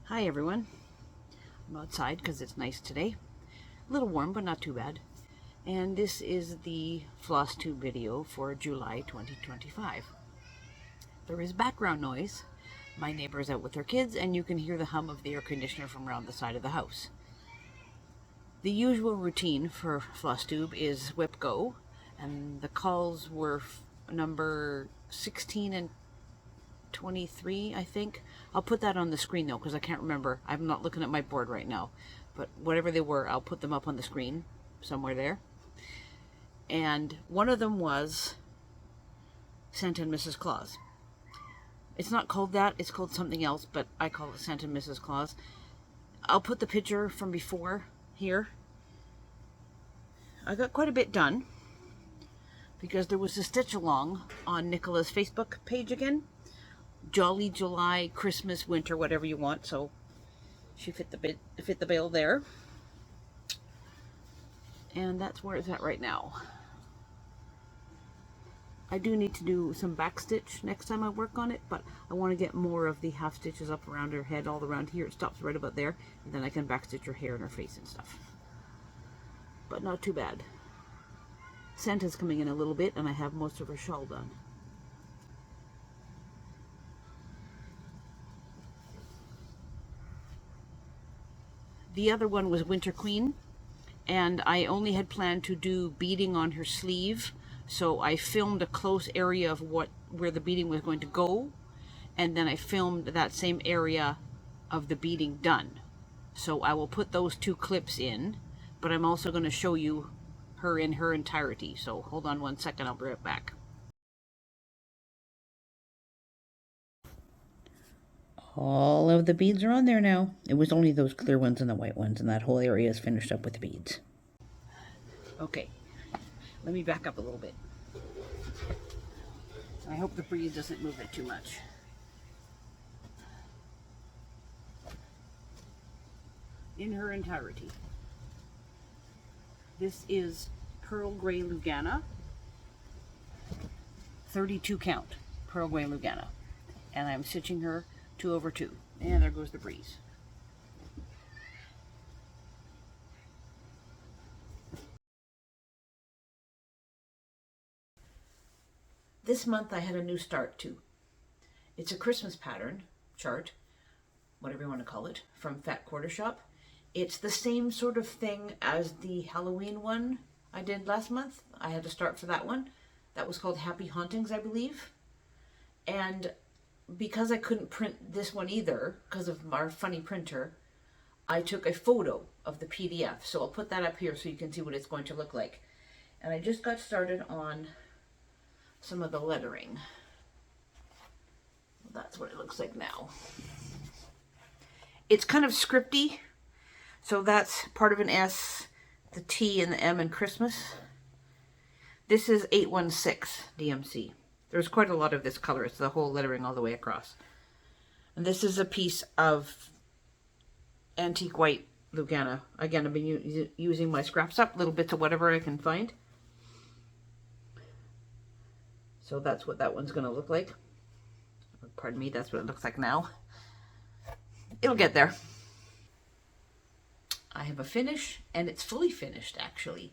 Hi everyone. I'm outside because it's nice today. A little warm, but not too bad. And this is the FlossTube video for July 2025. There is background noise. My neighbor is out with her kids, and you can hear the hum of the air conditioner from around the side of the house. The usual routine for FlossTube is whip go, and the calls were number 16 and 23, I think. I'll put that on the screen though, because I can't remember. I'm not looking at my board right now. But whatever they were, I'll put them up on the screen somewhere there. And one of them was Santa and Mrs. Claus. It's not called that, it's called something else, but I call it Santa and Mrs. Claus. I'll put the picture from before here. I got quite a bit done because there was a stitch along on Nicola's Facebook page again. Jolly July, Christmas, winter, whatever you want. So she fit the bill there, and that's where it's at right now. I do need to do some back stitch next time I work on it, but I want to get more of the half stitches up around her head, all around here. It stops right about there, and then I can back stitch her hair and her face and stuff. But not too bad. Santa's coming in a little bit, and I have most of her shawl done. The other one was Winter Queen, and I only had planned to do beading on her sleeve, so I filmed a close area of where the beading was going to go, and then I filmed that same area of the beading done. So I will put those two clips in, but I'm also going to show you her in her entirety. So hold on one second, I'll be right back. All of the beads are on there now. It was only those clear ones and the white ones, and that whole area is finished up with beads. Okay, let me back up a little bit. I hope the breeze doesn't move it too much. In her entirety. This is Pearl Gray Lugana, 32 count Pearl Gray Lugana, and I'm stitching her 2/2, and there goes the breeze. This month I had a new start too. It's a Christmas pattern chart, whatever you want to call it, from Fat Quarter Shop. It's the same sort of thing as the Halloween one I did last month. I had to start for that one. That was called Happy Hauntings, I believe. And because I couldn't print this one either, because of our funny printer, I took a photo of the PDF. So I'll put that up here so you can see what it's going to look like. And I just got started on some of the lettering. That's what it looks like now. It's kind of scripty. So that's part of an S, the T and the M in Christmas. This is 816 DMC. There's quite a lot of this color. It's the whole lettering all the way across. And this is a piece of antique white Lugana. Again, I've been using my scraps up, little bits of whatever I can find. So that's what that one's going to look like. Pardon me, that's what it looks like now. It'll get there. I have a finish, and it's fully finished actually.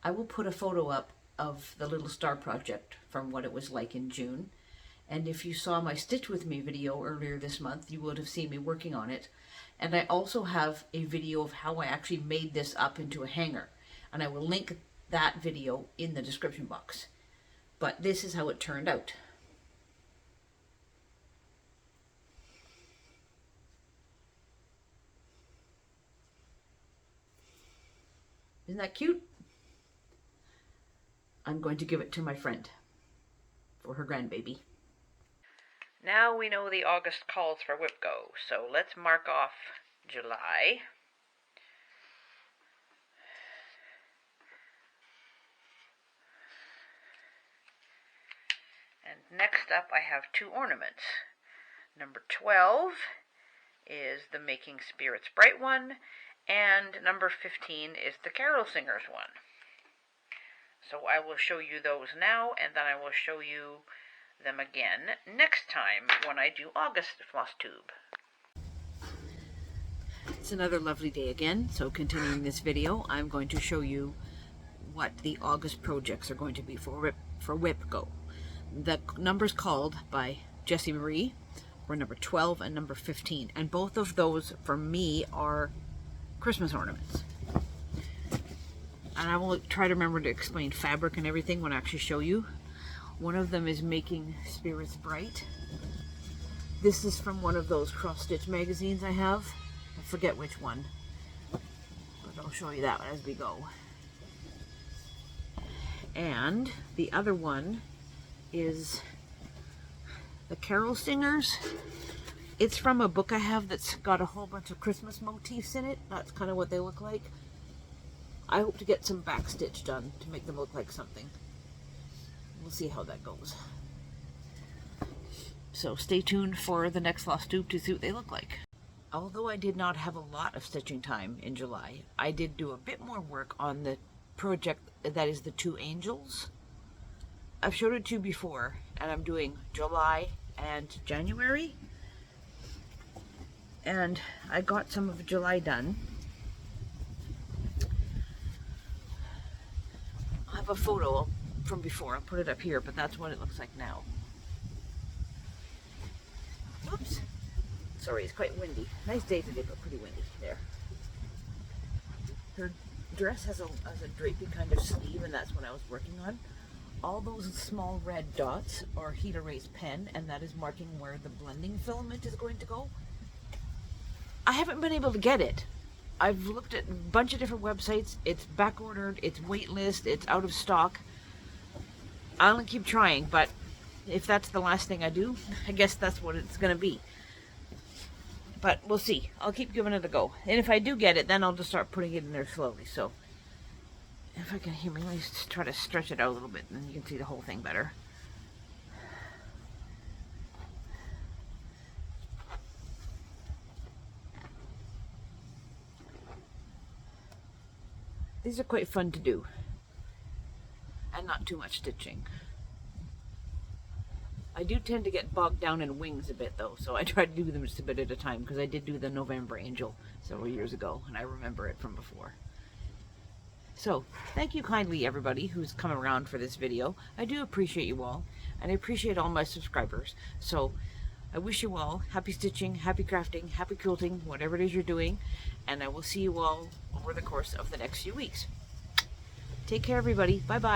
I will put a photo up of the little star project from what it was like in June. And if you saw my Stitch With Me video earlier this month, you would have seen me working on it. And I also have a video of how I actually made this up into a hanger. And I will link that video in the description box. But this is how it turned out. Isn't that cute? I'm going to give it to my friend for her grandbaby. Now we know the August calls for whip go, so let's mark off July. And next up I have two ornaments. Number 12 is the Making Spirits Bright one, and number 15 is the Carol Singers one. So I will show you those now, and then I will show you them again next time when I do August FlossTube. It's another lovely day again, so continuing this video, I'm going to show you what the August projects are going to be for WIP-Go. The numbers called by Jessie Marie were number 12 and number 15, and both of those for me are Christmas ornaments. And I will try to remember to explain fabric and everything when I actually show you. One of them is Making Spirits Bright. This is from one of those cross-stitch magazines I have. I forget which one, but I'll show you that one as we go. And the other one is the Carol Singers. It's from a book I have that's got a whole bunch of Christmas motifs in it. That's kind of what they look like. I hope to get some backstitch done to make them look like something. We'll see how that goes. So stay tuned for the next FlossTube to see what they look like. Although I did not have a lot of stitching time in July, I did do a bit more work on the project that is the two angels. I've showed it to you before, and I'm doing July and January. And I got some of July done. I have a photo from before. I'll put it up here, but that's what it looks like now. Oops. Sorry, it's quite windy. Nice day today, but pretty windy. There. Her dress has a drapey kind of sleeve, and that's what I was working on. All those small red dots are heat erase pen, and that is marking where the blending filament is going to go. I haven't been able to get it. I've looked at a bunch of different websites. It's back ordered, it's waitlist, it's out of stock. I'll keep trying, but if that's the last thing I do, I guess that's what it's going to be. But we'll see. I'll keep giving it a go. And if I do get it, then I'll just start putting it in there slowly. So if I can hear me, let me just try to stretch it out a little bit, and then you can see the whole thing better. These are quite fun to do, and not too much stitching. I do tend to get bogged down in wings a bit though, so I try to do them just a bit at a time, because I did do the November Angel several years ago, and I remember it from before. So, thank you kindly everybody who's come around for this video. I do appreciate you all, and I appreciate all my subscribers. So, I wish you all happy stitching, happy crafting, happy quilting, whatever it is you're doing, and I will see you all over the course of the next few weeks. Take care everybody. Bye bye.